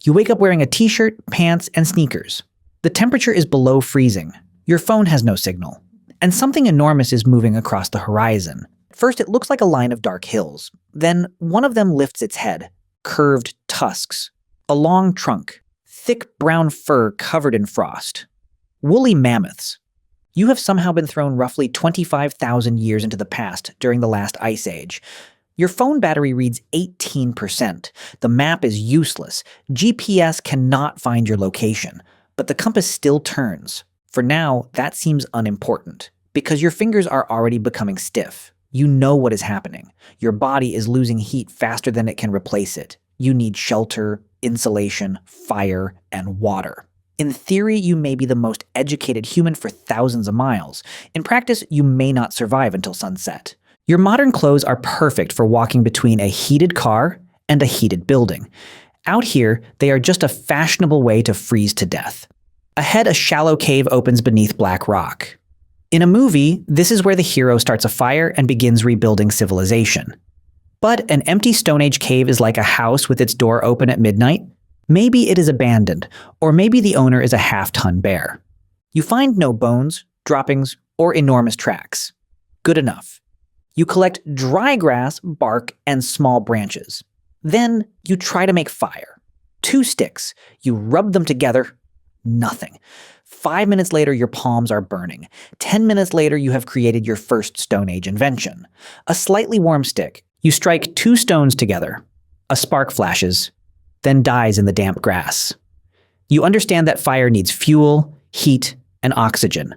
You wake up wearing a t-shirt, pants, and sneakers. The temperature is below freezing. Your phone has no signal. And something enormous is moving across the horizon. First, it looks like a line of dark hills. Then, one of them lifts its head. Curved tusks. A long trunk. Thick brown fur covered in frost. Woolly mammoths. You have somehow been thrown roughly 25,000 years into the past during the last ice age. Your phone battery reads 18%. The map is useless. GPS cannot find your location. But the compass still turns. For now, that seems unimportant. Because your fingers are already becoming stiff. You know what is happening. Your body is losing heat faster than it can replace it. You need shelter, insulation, fire, and water. In theory, you may be the most educated human for thousands of miles. In practice, you may not survive until sunset. Your modern clothes are perfect for walking between a heated car and a heated building. Out here, they are just a fashionable way to freeze to death. Ahead, a shallow cave opens beneath black rock. In a movie, this is where the hero starts a fire and begins rebuilding civilization. But an empty Stone Age cave is like a house with its door open at midnight. Maybe it is abandoned, or maybe the owner is a half-ton bear. You find no bones, droppings, or enormous tracks. Good enough. You collect dry grass, bark, and small branches. Then you try to make fire. 2 sticks. You rub them together. Nothing. 5 minutes later, your palms are burning. 10 minutes later, you have created your first Stone Age invention. A slightly warm stick. You strike 2 stones together. A spark flashes, then dies in the damp grass. You understand that fire needs fuel, heat, and oxygen.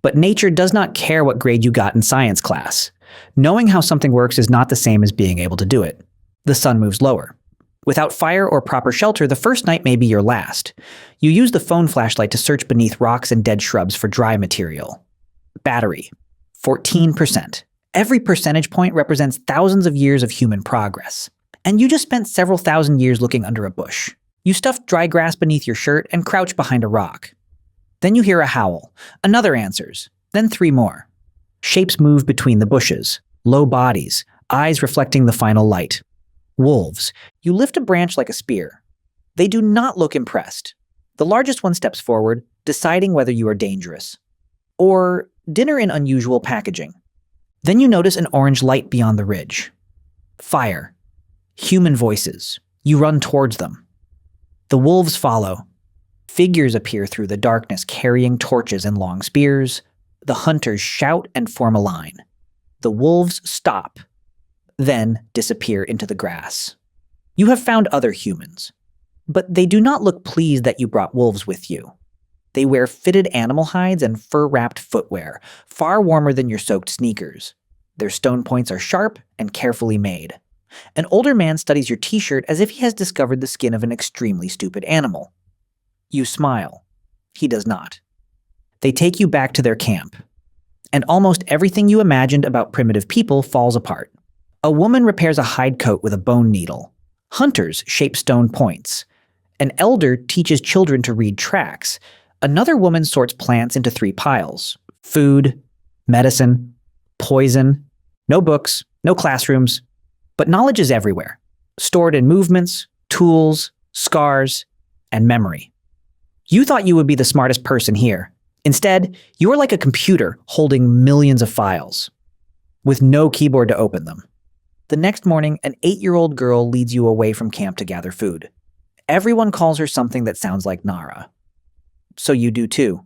But nature does not care what grade you got in science class. Knowing how something works is not the same as being able to do it. The sun moves lower. Without fire or proper shelter, the first night may be your last. You use the phone flashlight to search beneath rocks and dead shrubs for dry material. Battery, 14%. Every percentage point represents thousands of years of human progress. And you just spent several thousand years looking under a bush. You stuff dry grass beneath your shirt and crouch behind a rock. Then you hear a howl. Another answers. Then 3 more. Shapes move between the bushes. Low bodies. Eyes reflecting the final light. Wolves. You lift a branch like a spear. They do not look impressed. The largest one steps forward, deciding whether you are dangerous. Or dinner in unusual packaging. Then you notice an orange light beyond the ridge. Fire. Human voices. You run towards them. The wolves follow. Figures appear through the darkness carrying torches and long spears. The hunters shout and form a line. The wolves stop, then disappear into the grass. You have found other humans, but they do not look pleased that you brought wolves with you. They wear fitted animal hides and fur-wrapped footwear, far warmer than your soaked sneakers. Their stone points are sharp and carefully made. An older man studies your t-shirt as if he has discovered the skin of an extremely stupid animal. You smile. He does not. They take you back to their camp. And almost everything you imagined about primitive people falls apart. A woman repairs a hide coat with a bone needle. Hunters shape stone points. An elder teaches children to read tracks. Another woman sorts plants into 3 piles. Food, medicine, poison. No books, no classrooms. But knowledge is everywhere, stored in movements, tools, scars, and memory. You thought you would be the smartest person here. Instead, you are like a computer holding millions of files, with no keyboard to open them. The next morning, an 8-year-old girl leads you away from camp to gather food. Everyone calls her something that sounds like Nara. So you do too.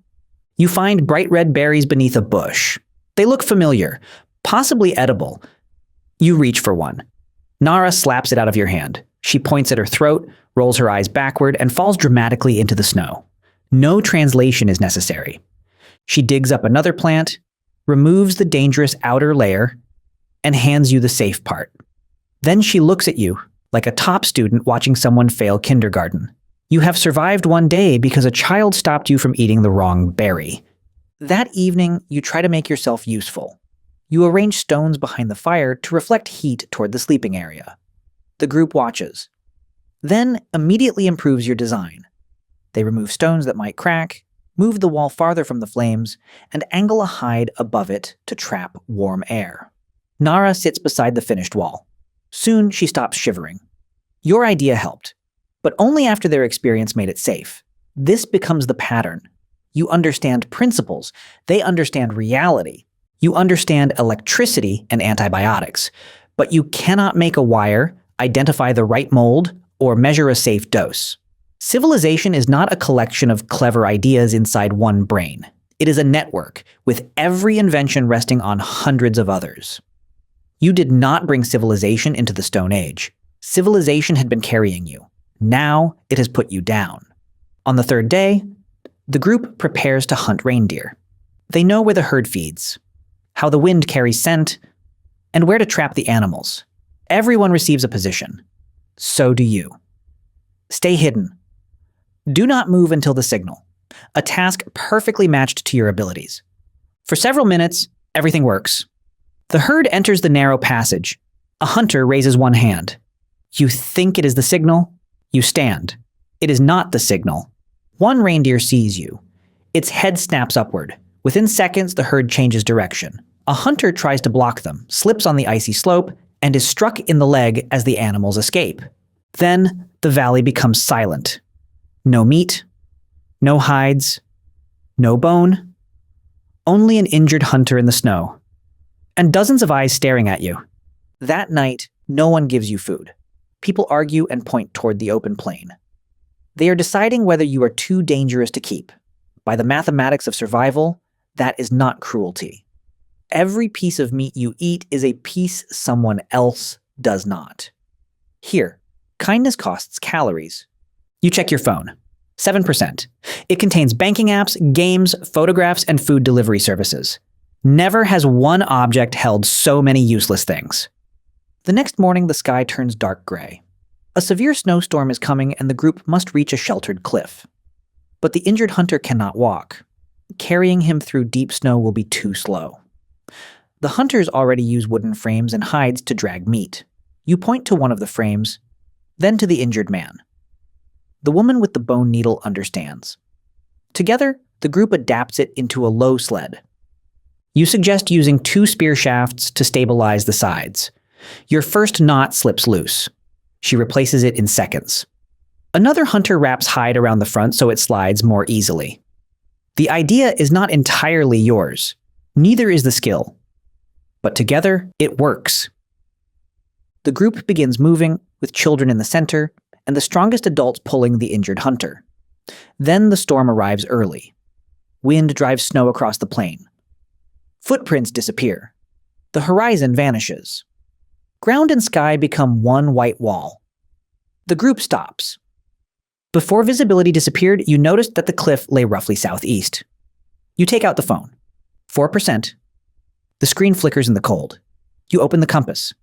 You find bright red berries beneath a bush. They look familiar, possibly edible. You reach for one. Nara slaps it out of your hand. She points at her throat, rolls her eyes backward, and falls dramatically into the snow. No translation is necessary. She digs up another plant, removes the dangerous outer layer, and hands you the safe part. Then she looks at you, like a top student watching someone fail kindergarten. You have survived one day because a child stopped you from eating the wrong berry. That evening, you try to make yourself useful. You arrange stones behind the fire to reflect heat toward the sleeping area. The group watches. Then immediately improves your design. They remove stones that might crack, move the wall farther from the flames, and angle a hide above it to trap warm air. Nara sits beside the finished wall. Soon she stops shivering. Your idea helped, but only after their experience made it safe. This becomes the pattern. You understand principles. They understand reality. You understand electricity and antibiotics, but you cannot make a wire, identify the right mold, or measure a safe dose. Civilization is not a collection of clever ideas inside one brain. It is a network, with every invention resting on hundreds of others. You did not bring civilization into the Stone Age. Civilization had been carrying you. Now it has put you down. On the third day, the group prepares to hunt reindeer. They know where the herd feeds, how the wind carries scent, and where to trap the animals. Everyone receives a position. So do you. Stay hidden. Do not move until the signal, a task perfectly matched to your abilities. For several minutes, everything works. The herd enters the narrow passage. A hunter raises one hand. You think it is the signal? You stand. It is not the signal. One reindeer sees you. Its head snaps upward. Within seconds, the herd changes direction. A hunter tries to block them, slips on the icy slope, and is struck in the leg as the animals escape. Then, the valley becomes silent. No meat, no hides, no bone, only an injured hunter in the snow, and dozens of eyes staring at you. That night, no one gives you food. People argue and point toward the open plain. They are deciding whether you are too dangerous to keep. By the mathematics of survival, that is not cruelty. Every piece of meat you eat is a piece someone else does not. Here, kindness costs calories. You check your phone. 7%. It contains banking apps, games, photographs, and food delivery services. Never has one object held so many useless things. The next morning, the sky turns dark gray. A severe snowstorm is coming and the group must reach a sheltered cliff. But the injured hunter cannot walk. Carrying him through deep snow will be too slow. The hunters already use wooden frames and hides to drag meat. You point to one of the frames, then to the injured man. The woman with the bone needle understands. Together, the group adapts it into a low sled. You suggest using 2 spear shafts to stabilize the sides. Your first knot slips loose. She replaces it in seconds. Another hunter wraps hide around the front so it slides more easily. The idea is not entirely yours. Neither is the skill. But together, it works. The group begins moving, with children in the center, and the strongest adults pulling the injured hunter. Then the storm arrives early. Wind drives snow across the plain. Footprints disappear. The horizon vanishes. Ground and sky become one white wall. The group stops. Before visibility disappeared, you noticed that the cliff lay roughly southeast. You take out the phone. 4%. The screen flickers in the cold. You open the compass.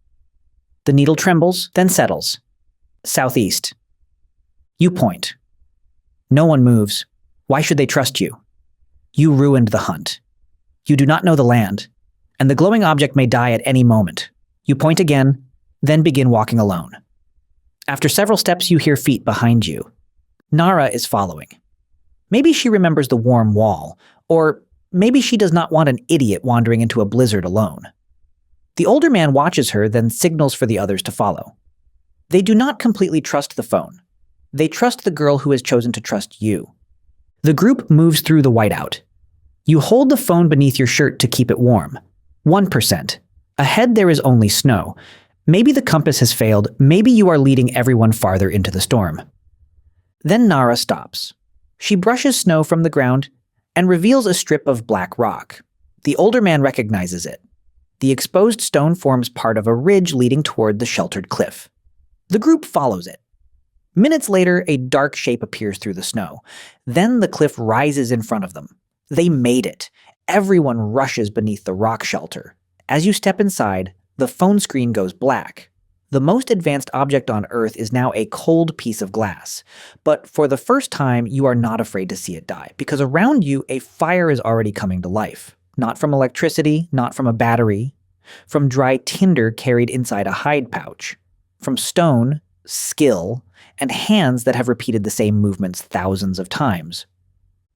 The needle trembles, then settles. Southeast. You point. No one moves. Why should they trust you? You ruined the hunt. You do not know the land, and the glowing object may die at any moment. You point again, then begin walking alone. After several steps, you hear feet behind you. Nara is following. Maybe she remembers the warm wall, or maybe she does not want an idiot wandering into a blizzard alone. The older man watches her, then signals for the others to follow. They do not completely trust the phone. They trust the girl who has chosen to trust you. The group moves through the whiteout. You hold the phone beneath your shirt to keep it warm. 1%. Ahead there is only snow. Maybe the compass has failed. Maybe you are leading everyone farther into the storm. Then Nara stops. She brushes snow from the ground and reveals a strip of black rock. The older man recognizes it. The exposed stone forms part of a ridge leading toward the sheltered cliff. The group follows it. Minutes later, a dark shape appears through the snow. Then the cliff rises in front of them. They made it. Everyone rushes beneath the rock shelter. As you step inside, the phone screen goes black. The most advanced object on Earth is now a cold piece of glass. But for the first time, you are not afraid to see it die, because around you, a fire is already coming to life. Not from electricity, not from a battery, from dry tinder carried inside a hide pouch, from stone, skill, and hands that have repeated the same movements thousands of times.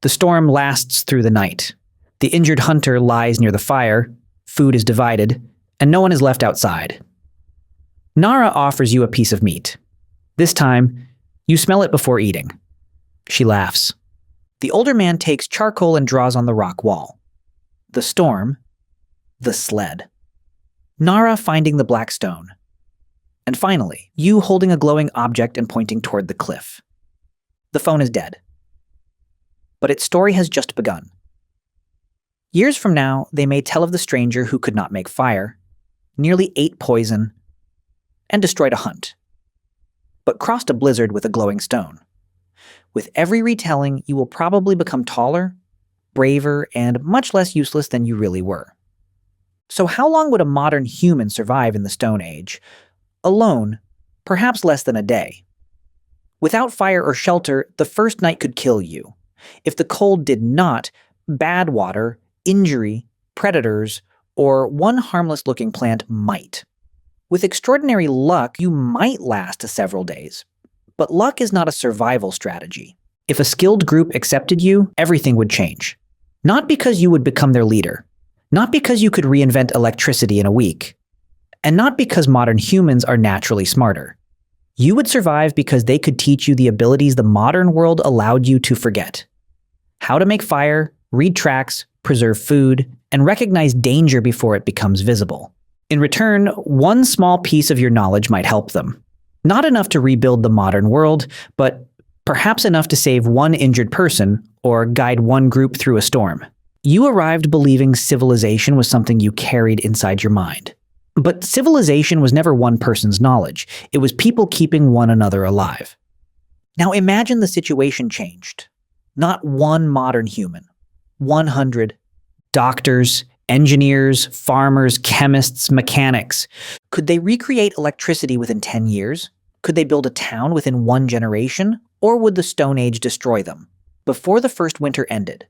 The storm lasts through the night. The injured hunter lies near the fire, food is divided, and no one is left outside. Nara offers you a piece of meat. This time, You smell it before eating. She laughs. The older man takes charcoal and draws on the rock wall. The storm. The sled. Nara finding the black stone. And finally, you holding a glowing object and pointing toward the cliff. The phone is dead. But its story has just begun. Years from now, they may tell of the stranger who could not make fire, nearly ate poison, and destroyed a hunt, but crossed a blizzard with a glowing stone. With every retelling, you will probably become taller, braver, and much less useless than you really were. So how long would a modern human survive in the Stone Age? Alone, perhaps less than a day. Without fire or shelter, the first night could kill you. If the cold did not, bad water, injury, predators, or one harmless-looking plant might. With extraordinary luck, you might last to several days. But luck is not a survival strategy. If a skilled group accepted you, everything would change. Not because you would become their leader. Not because you could reinvent electricity in a week. And not because modern humans are naturally smarter. You would survive because they could teach you the abilities the modern world allowed you to forget. How to make fire, read tracks, preserve food, and recognize danger before it becomes visible. In return, one small piece of your knowledge might help them. Not enough to rebuild the modern world, but perhaps enough to save one injured person or guide one group through a storm. You arrived believing civilization was something you carried inside your mind. But civilization was never one person's knowledge. It was people keeping one another alive. Now imagine the situation changed. Not one modern human. 100 doctors, engineers, farmers, chemists, mechanics. Could they recreate electricity within 10 years? Could they build a town within one generation? Or would the Stone Age destroy them? Before the first winter ended,